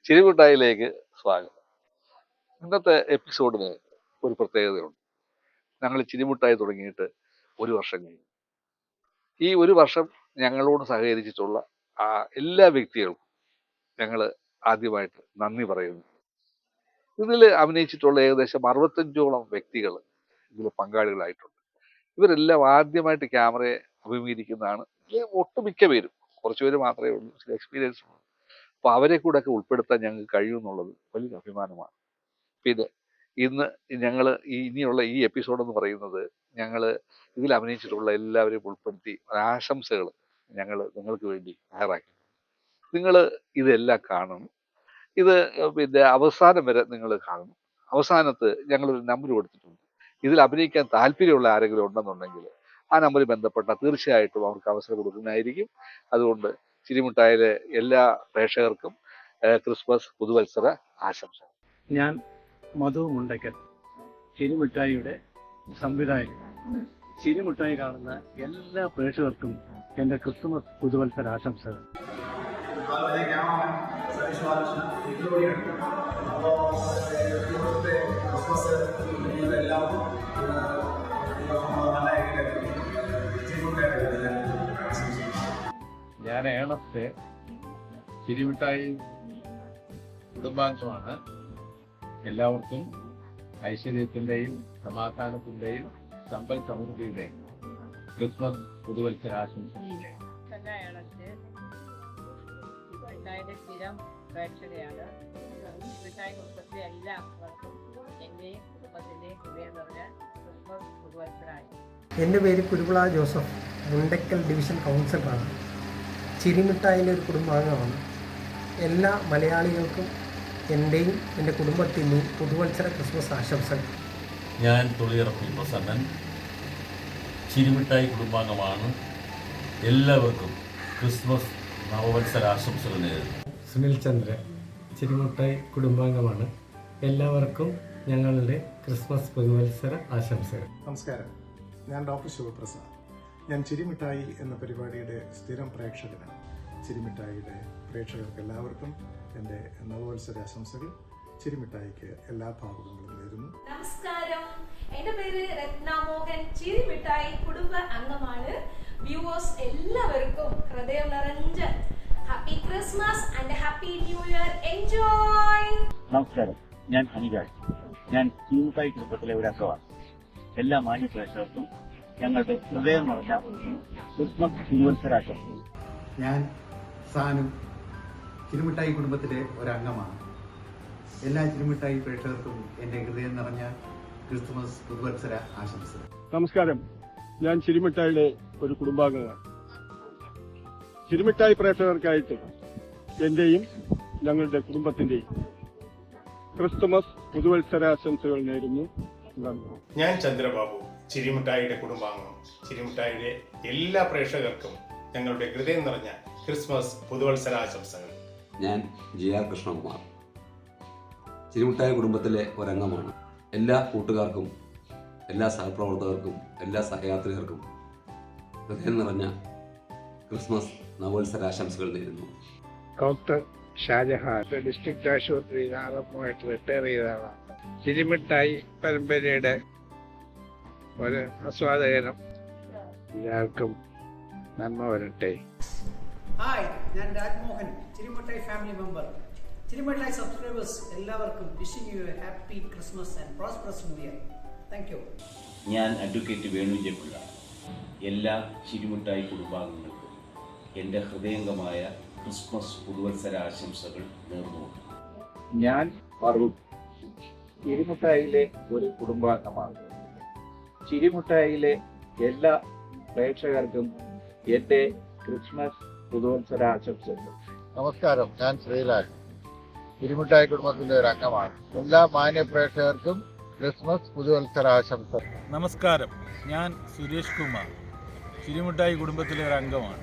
ചിരിമുട്ടായിലേക്ക് സ്വാഗതം. ഇന്നത്തെ എപ്പിസോഡിന് ഒരു പ്രത്യേകതയുണ്ട്. ഞങ്ങൾ ചിരിമുട്ടായി തുടങ്ങിയിട്ട് ഒരു വർഷം കഴിഞ്ഞു. ഈ ഒരു വർഷം ഞങ്ങളോട് സഹകരിച്ചിട്ടുള്ള എല്ലാ വ്യക്തികൾക്കും ഞങ്ങൾ ആദ്യമായിട്ട് നന്ദി പറയുന്നു. ഇതിൽ അഭിനയിച്ചിട്ടുള്ള ഏകദേശം 65ഓളം വ്യക്തികൾ ഇതിൽ പങ്കാളികളായിട്ടുണ്ട്. ഇവരെല്ലാം ആദ്യമായിട്ട് ക്യാമറയെ അഭിമുഖീകരിക്കുന്നതാണ്. ഒട്ടുമിക്ക പേരും, കുറച്ച് പേര് മാത്രമേ ഉള്ളൂ ചില എക്സ്പീരിയൻസ് ഉള്ളൂ. അപ്പോൾ അവരെ കൂടെ ഒക്കെ ഉൾപ്പെടുത്താൻ ഞങ്ങൾക്ക് കഴിയുമെന്നുള്ളത് വലിയൊരു അഭിമാനമാണ്. പിന്നെ ഇന്ന് ഞങ്ങൾ ഇനിയുള്ള ഈ എപ്പിസോഡ് എന്ന് പറയുന്നത്, ഞങ്ങൾ ഇതിൽ അഭിനയിച്ചിട്ടുള്ള എല്ലാവരെയും ഉൾപ്പെടുത്തി ആശംസകൾ ഞങ്ങൾ നിങ്ങൾക്ക് വേണ്ടി തയ്യാറാക്കി. നിങ്ങൾ ഇതെല്ലാം കാണണം. ഇത് പിന്നെ അവസാനം വരെ നിങ്ങൾ കാണണം. അവസാനത്ത് ഞങ്ങളൊരു നമ്പർ കൊടുത്തിട്ടുണ്ട്. ഇതിൽ അഭിനയിക്കാൻ താല്പര്യമുള്ള ആരെങ്കിലും ഉണ്ടെന്നുണ്ടെങ്കിൽ ആ നമ്പറിൽ ബന്ധപ്പെട്ടാൽ തീർച്ചയായിട്ടും അവർക്ക് അവസരം കൊടുക്കുന്നതായിരിക്കും. അതുകൊണ്ട് ചിരിമുട്ടായിലെ എല്ലാ പ്രേക്ഷകർക്കും ക്രിസ്മസ് പുതുവത്സര ആശംസകൾ. ഞാൻ മധു മുണ്ടയ്ക്കൽ, ചിരിമിഠായിയുടെ സംവിധായകൻ. ചിരിമിഠായി കാണുന്ന എല്ലാ പ്രേക്ഷകർക്കും എൻ്റെ ക്രിസ്മസ് പുതുവത്സര ആശംസകൾ. ഞാൻ ഏണസ്റ്റ്, ചിരിമിഠായി കുടുംബാംഗമാണ്. എല്ലാവർക്കും ഐശ്വര്യത്തിൻ്റെയും സമാധാനത്തിൻ്റെയും സമ്പൽ സമൃദ്ധിയുടെയും ക്രിസ്മസ് പുതുവത്സര ആശംസകൾ. സ്ഥിരം പ്രേക്ഷകയാണ്. മിഠായി കുടുംബത്തിലെ എല്ലാവർക്കും എൻ്റെയും കുടുംബത്തിൻ്റെയും ഹൃദയം നിറഞ്ഞ ക്രിസ്മസ് പുതുവത്സരായി. എൻ്റെ പേര് കുരുവിള ജോസഫ്, മുണ്ടക്കൽ ഡിവിഷൻ കൗൺസിലറാണ്. ചിരിമിഠായിലെ ഒരു കുടുംബാംഗമാണ്. എല്ലാ മലയാളികൾക്കും എൻ്റെയും എൻ്റെ കുടുംബത്തിൻ്റെയും പുതുവത്സര ക്രിസ്മസ് ആശംസകൾ. ഞാൻ തൊളിയിറപ്പിൽ പ്രസന്നൻ, ചിരിമിഠായി കുടുംബാംഗമാണ്. എല്ലാവർക്കും ക്രിസ്മസ് നവവത്സര ആശംസകൾ നേരുന്നു. സുനിൽ ചന്ദ്രൻ, ചിരിമുട്ടായി കുടുംബാംഗമാണ്. എല്ലാവർക്കും ഞങ്ങളുടെ ക്രിസ്മസ് പുതുവത്സര ആശംസകൾ. നമസ്കാരം, ഞാൻ ഡോക്ടർ ശിവപ്രസാദ്. ഞാൻ ചിരിമിഠായി എന്ന പരിപാടിയുടെ സ്ഥിരം പ്രേക്ഷകനാണ്. ചിരിമിഠായിയുടെ പ്രേക്ഷകർക്ക് എല്ലാവർക്കും എൻ്റെ നവവത്സര ആശംസകൾ. ചിരിമിഠായിക്ക് എല്ലാ ഭാവുകങ്ങളും നേരുന്നു. നമസ്കാരം, എൻ്റെ പേര് രത്നാമോഹൻ, ചിരിമിഠായി കുടുംബ അംഗമാണ്. വ്യൂവേഴ്സ് എല്ലാവർക്കും ഹൃദയം നിറഞ്ഞ happy Christmas and happy new year. Enjoy. നമസ്കാരം, ഞാൻ അനിരാജ്. ഞാൻ ചിരിമുട്ടായി കുടുംബത്തിലെ ഒരു അംഗമാണ്. എല്ലാ മാന്യ പ്രേക്ഷകർക്കും ഞങ്ങളുടെ ഹൃദയം നിറഞ്ഞ ക്രിസ്മസ് പുതുവത്സരാശംസകൾ. ഞാൻ സാനു, ചിരിമിഠായി കുടുംബത്തിലെ ഒരംഗമാണ്. എല്ലാ ചിരിമിഠായി പ്രേക്ഷകർക്കും എൻ്റെ ഹൃദയം നിറഞ്ഞ ക്രിസ്മസ് പുതുവത്സര ആശംസകൾ. നമസ്കാരം, ഞാൻ ചിരിമിഠായിയുടെ ഒരു കുടുംബാംഗമാണ്. ചിരിമിഠായി പ്രേക്ഷകർക്കായിട്ട് എൻ്റെയും ഞങ്ങളുടെ കുടുംബത്തിൻ്റെയും ക്രിസ്തുമസ് പുതുവത്സരാശംസകൾ നേരുന്നു. ഞാൻ ചന്ദ്രബാബു, ചിരിമുട്ടായിയുടെ കുടുംബാംഗം. ചിരിമുട്ടായിയുടെ എല്ലാ പ്രേക്ഷകർക്കും ഞങ്ങളുടെ ഹൃദയം നിറഞ്ഞ ക്രിസ്മസ് പുതുവത്സരാശംസകൾ. ഞാൻ GR കൃഷ്ണകുമാർ, ചിരിമുട്ടായി കുടുംബത്തിലെ ഒരംഗമാണ്. എല്ലാ കൂട്ടുകാർക്കും, എല്ലാ സഹപ്രവർത്തകർക്കും, എല്ലാ സഹയാത്രികർക്കും ഹൃദയം നിറഞ്ഞ ക്രിസ്മസ് നവവത്സരാശംസകൾ നേരുന്നു. ഡോക്ടർ ഷാജഹാൻ, ഡിസ്ട്രിക്ട് ആശുപത്രി ആറന്മുളയിട്ട് റിട്ടയർ ചെയ്തതാണ്. ചിരിമിഠായി പരമ്പരയുടെ ഒരു ആസ്വാദകനും. എല്ലാവർക്കും നന്മ വരട്ടെ. ഹായ്, ഞാൻ രാജ്മോഹൻ, ചിരിമിഠായി ഫാമിലി മെമ്പർ. ചിരിമിഠായി സബ്സ്ക്രൈബേഴ്സ് എല്ലാവർക്കും wishing you A happy Christmas and prosperous new year. Thank you. ഞാൻ അഡ്വക്കേറ്റ് വേണുജപിള്ള. എല്ലാ ചിരിമുട്ടായി കുടുംബാംഗങ്ങൾക്കും എൻ്റെ ഹൃദയംഗമായ ക്രിസ്മസ് പുതുവത്സര ആശംസകൾ നേർന്നു. ഞാൻ ഫറൂഖ്, ചിരിമുട്ടായിലെ ഒരു കുടുംബാംഗമാണ്. ചിരിമുട്ടായിലെ എല്ലാ പ്രേക്ഷകർക്കും എൻ്റെ ക്രിസ്മസ് പുതുവത്സര ആശംസകൾ. നമസ്കാരം, ഞാൻ ശ്രീലാൽ, ചിരിമുട്ടായി കുടുംബത്തിൻ്റെ ഒരു അംഗമാണ്. എല്ലാ മാന്യ പ്രേക്ഷകർക്കും ക്രിസ്മസ് പുതുവത്സര ആശംസകൾ. നമസ്കാരം, ഞാൻ സുരേഷ് കുമാർ, ചിരിമുട്ടായി കുടുംബത്തിലെ ഒരു അംഗമാണ്.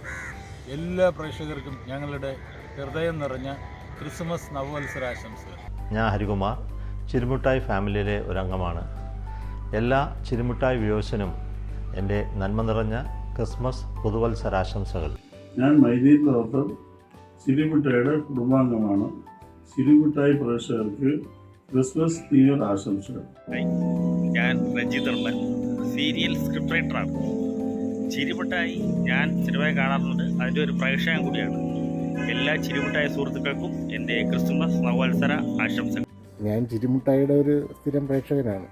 എല്ലാ പ്രേക്ഷകർക്കും ഞങ്ങളുടെ ഹൃദയം നിറഞ്ഞ ക്രിസ്മസ് നവവത്സരാശംസകൾ. ഞാൻ ഹരികുമാർ, ചിരിമുട്ടായി ഫാമിലിയിലെ ഒരു അംഗമാണ്. എല്ലാ ചിരിമുട്ടായി വ്യൂവേഴ്സിനും എൻ്റെ നന്മ നിറഞ്ഞ ക്രിസ്മസ് പുതുവത്സരാശംസകൾ. ഞാൻ മൈദീൻ ഡോക്ടർ, ചിരിമുട്ടായിയുടെ കുടുംബാംഗമാണ്. ചിരിമുട്ടായി പ്രേക്ഷകർക്ക് ക്രിസ്മസ് ന്യൂ ഇയർ ആശംസകൾ. ഞാൻ രഞ്ജിത് ഉള്ളൻ, സീരിയൽ സ്ക്രിപ്റ്റ് റൈറ്ററാണ്. ചിരിമുട്ടായി ഞാൻ സിനിമ കാണാറുണ്ട്, അതിൻ്റെ ഒരു പ്രേക്ഷകൻ കൂടിയാണ്. എല്ലാ ചിരിമുട്ടായ സുഹൃത്തുക്കൾക്കും എൻ്റെ ക്രിസ്മസ് നവവത്സര ആശംസകൾ. ഞാൻ ചിരിമുട്ടായിയുടെ ഒരു സ്ഥിരം പ്രേക്ഷകനാണ്.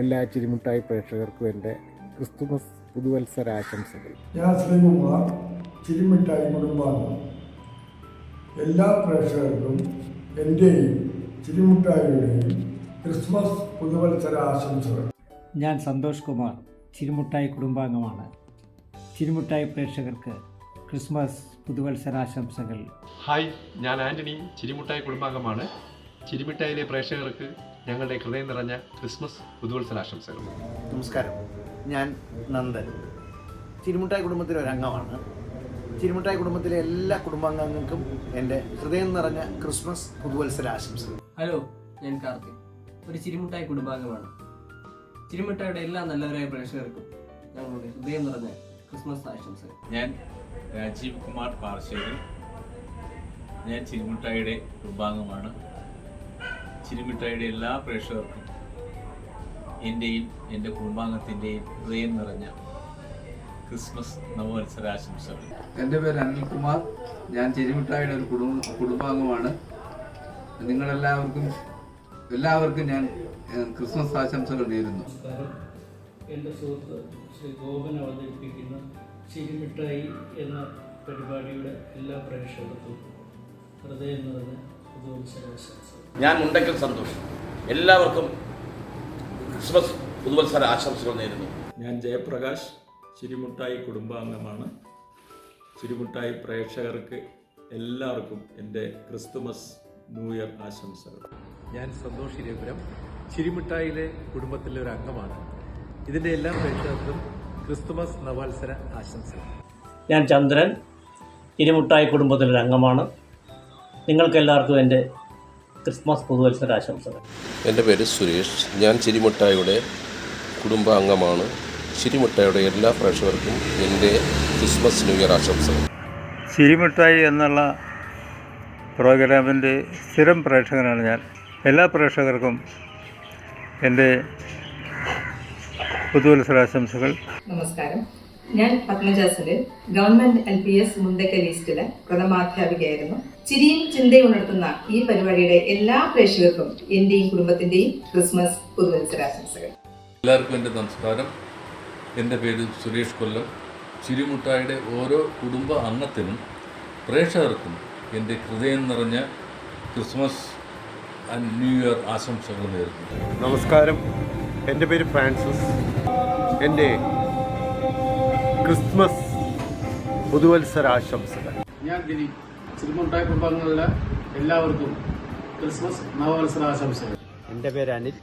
എല്ലാ ചിരിമുട്ടായി പ്രേക്ഷകർക്കും എൻ്റെ ക്രിസ്തുമസ് പുതുവത്സര ആശംസകൾ. ഞാൻ ശ്രീകുമാർ, ചിരിമിഠായി കുടുംബാംഗം. എല്ലാ പ്രേക്ഷകർക്കും എൻ്റെയും ചിരിമുട്ടായിയുടെയും ക്രിസ്മസ് പുതുവത്സര ആശംസകൾ. ഞാൻ സന്തോഷ് കുമാർ, ചിരിമുട്ടായി കുടുംബാംഗമാണ്. ചിരിമുട്ടായി പ്രേക്ഷകർക്ക് ക്രിസ്മസ് പുതുവത്സരാശംസകൾ. ഹായ്, ഞാൻ ആൻ്റണി, ചിരിമുട്ടായി കുടുംബാംഗമാണ്. ചിരിമിഠായിലെ പ്രേക്ഷകർക്ക് ഞങ്ങളുടെ ഹൃദയം നിറഞ്ഞ ക്രിസ്മസ് പുതുവത്സരാശംസകൾ. നമസ്കാരം, ഞാൻ നന്ദൻ, ചിരിമുട്ടായി കുടുംബത്തിലെ ഒരു അംഗമാണ്. ചിരിമുട്ടായി കുടുംബത്തിലെ എല്ലാ കുടുംബാംഗങ്ങൾക്കും എൻ്റെ ഹൃദയം നിറഞ്ഞ ക്രിസ്മസ് പുതുവത്സരാശംസകൾ. ഹലോ, ഞാൻ കാർത്തിക്, ഒരു ചിരിമുട്ടായി കുടുംബാംഗമാണ്. ചിരിമുട്ടായുടെ എല്ലാ നല്ലവരായ പ്രേക്ഷകർക്കും ഞങ്ങളുടെ ഹൃദയം നിറഞ്ഞ ക്രിസ്മസ് ആശംസകൾ. ഞാൻ രാജീവ് കുമാർ പാർശ്ശേരി, ഞാൻ ചിരിമുട്ടായിയുടെ കുടുംബാംഗമാണ്. ചിരിമുട്ടായിയുടെ എല്ലാ പ്രേക്ഷകർക്കും എൻ്റെയും എൻ്റെ കുടുംബാംഗത്തിൻ്റെയും ഹൃദയം നിറഞ്ഞ ക്രിസ്മസ് നവവത്സരാശംസകൾ. എൻ്റെ പേര് അനിൽകുമാർ, ഞാൻ ചിരിമുട്ടായിയുടെ ഒരു കുടുംബാംഗമാണ്. എല്ലാവർക്കും ഞാൻ ക്രിസ്മസ് ആശംസകൾ നേരുന്നു. എൻ്റെ സുഹൃത്ത് ശ്രീ ഗോപൻ അവതരിപ്പിക്കുന്ന ചിരിമിഠായി എന്ന പരിപാടിയുടെ എല്ലാ പ്രേക്ഷകർക്കും ഹൃദയം നിറഞ്ഞ പുതുവത്സരാശംസകൾ. ഞാൻ മുണ്ടക്കൽ സന്തോഷ്, എല്ലാവർക്കും ക്രിസ്മസ് പുതുവത്സര ആശംസകൾ നേരുന്നു. ഞാൻ ജയപ്രകാശ്, ചിരിമുട്ടായി കുടുംബാംഗമാണ്. ചിരിമുട്ടായി പ്രേക്ഷകർക്ക് എല്ലാവർക്കും എൻ്റെ ക്രിസ്തുമസ് ന്യൂ ഇയർ ആശംസകൾ. ഞാൻ സന്തോഷ് ഇരപുരം, ചിരിമുട്ടായിലെ കുടുംബത്തിലെ ഒരു അംഗമാണ്. ഇതിൻ്റെ എല്ലാ പ്രേക്ഷകർക്കും ക്രിസ്തുമസ് നവവത്സര ആശംസകൾ. ഞാൻ ചന്ദ്രൻ, ചിരിമുട്ടായി കുടുംബത്തിലൊരു അംഗമാണ്. നിങ്ങൾക്കെല്ലാവർക്കും എൻ്റെ ക്രിസ്മസ് പുതുവത്സര ആശംസകൾ. എൻ്റെ പേര് സുരേഷ്, ഞാൻ ചിരിമുട്ടായിയുടെ കുടുംബാംഗമാണ്. ചിരിമുട്ടായിയുടെ എല്ലാ പ്രേക്ഷകർക്കും എൻ്റെ ക്രിസ്മസ് ന്യൂ ഇയർ ആശംസകൾ. ചിരിമുട്ടായി എന്നുള്ള പ്രോഗ്രാമിൻ്റെ സ്ഥിരം പ്രേക്ഷകനാണ് ഞാൻ. എല്ലാ പ്രേക്ഷകർക്കും എൻ്റെ പുതുവത്സരാശംസകൾ. നമസ്കാരം, ഞാൻ പത്മജ സുനിൽ, ഗവൺമെന്റ് LPS മുണ്ടക്കൽ ഈസ്റ്റിലെ പ്രഥമാധ്യാപികയായിരുന്നു. ചിരിയും ചിന്തയും ഉണർത്തുന്ന ഈ പരിപാടിയുടെ എല്ലാ പ്രേക്ഷകർക്കും എൻ്റെയും കുടുംബത്തിൻ്റെയും ക്രിസ്മസ് പുതുവത്സരാശംസകൾ. എല്ലാവർക്കും എൻ്റെ നമസ്കാരം. എൻ്റെ പേര് സുരേഷ് കൊല്ലം. ചിരിമുട്ടായിയുടെ ഓരോ കുടുംബ അംഗത്തിനും പ്രേക്ഷകർക്കും എൻ്റെ ഹൃദയം നിറഞ്ഞ ക്രിസ്മസ് ആൻഡ് ന്യൂ ഇയർ ആശംസകൾ നേരുന്നു. നമസ്കാരം, എൻ്റെ പേര് ഫ്രാൻസിസ്. എൻ്റെ ക്രിസ്മസ് പുതുവത്സരാശംസകൾ. ഞാൻ ദിലീപ്, ചിരിമുട്ടായി കുടുംബാംഗങ്ങളുടെ എല്ലാവർക്കും ക്രിസ്മസ് നവവത്സരാശംസകൾ. എൻ്റെ പേര് അനിൽ,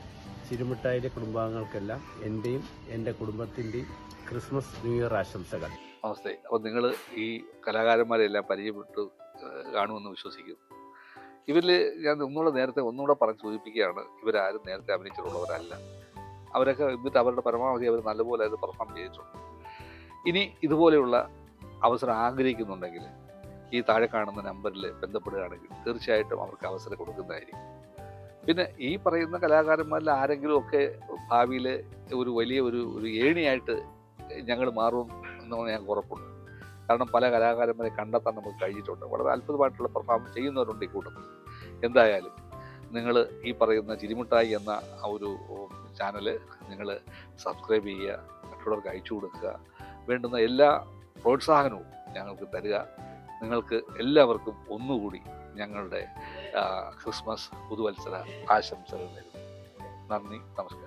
ചിരിമുട്ടായിലെ കുടുംബാംഗങ്ങൾക്കെല്ലാം എൻ്റെയും എൻ്റെ കുടുംബത്തിൻ്റെയും ക്രിസ്മസ് ന്യൂ ഇയർ ആശംസകൾ. നമസ്തേ. അപ്പോൾ നിങ്ങൾ ഈ കലാകാരന്മാരെല്ലാം പരിചയപ്പെട്ട് കാണുമെന്ന് വിശ്വസിക്കുന്നു. ഇവരിൽ ഞാൻ ഒന്നുകൂടെ പറഞ്ഞ് സൂചിപ്പിക്കുകയാണ്, ഇവരാരും നേരത്തെ അഭിനയിച്ചിട്ടുള്ളവരല്ല. അവരൊക്കെ എന്നിട്ട് അവരുടെ പരമാവധി അവർ നല്ലപോലെ അത് പെർഫോം ചെയ്തിട്ടുണ്ട്. ഇനി ഇതുപോലെയുള്ള അവസരം ആഗ്രഹിക്കുന്നുണ്ടെങ്കിൽ ഈ താഴെ കാണുന്ന നമ്പറിൽ ബന്ധപ്പെടുകയാണെങ്കിൽ തീർച്ചയായിട്ടും അവർക്ക് അവസരം കൊടുക്കുന്നതായിരിക്കും. പിന്നെ ഈ പറയുന്ന കലാകാരന്മാരിൽ ആരെങ്കിലും ഒക്കെ ഭാവിയിൽ ഒരു വലിയ ഒരു ഏണിയായിട്ട് ഞങ്ങൾ മാറും എന്ന് ഞങ്ങൾക്ക് ഉറപ്പുണ്ട്. കാരണം പല കലാകാരന്മാരെ കണ്ടെത്താൻ നമുക്ക് കഴിഞ്ഞിട്ടുണ്ട്. വളരെ അത്ഭുതമായിട്ടുള്ള പെർഫോമൻസ് ചെയ്യുന്നവരുണ്ട് ഈ കൂട്ടത്തിൽ. എന്തായാലും നിങ്ങൾ ഈ പറയുന്ന ചിരിമുട്ടായി എന്ന ഒരു ചാനൽ നിങ്ങൾ സബ്സ്ക്രൈബ് ചെയ്യുക, മറ്റുള്ളവർക്ക് അയച്ചു കൊടുക്കുക, വേണ്ടുന്ന എല്ലാ പ്രോത്സാഹനവും ഞങ്ങൾക്ക് തരിക. നിങ്ങൾക്ക് എല്ലാവർക്കും ഒന്നുകൂടി ഞങ്ങളുടെ ക്രിസ്മസ് പുതുവത്സര ആശംസകൾ നേരുന്നു. നന്ദി, നമസ്കാരം.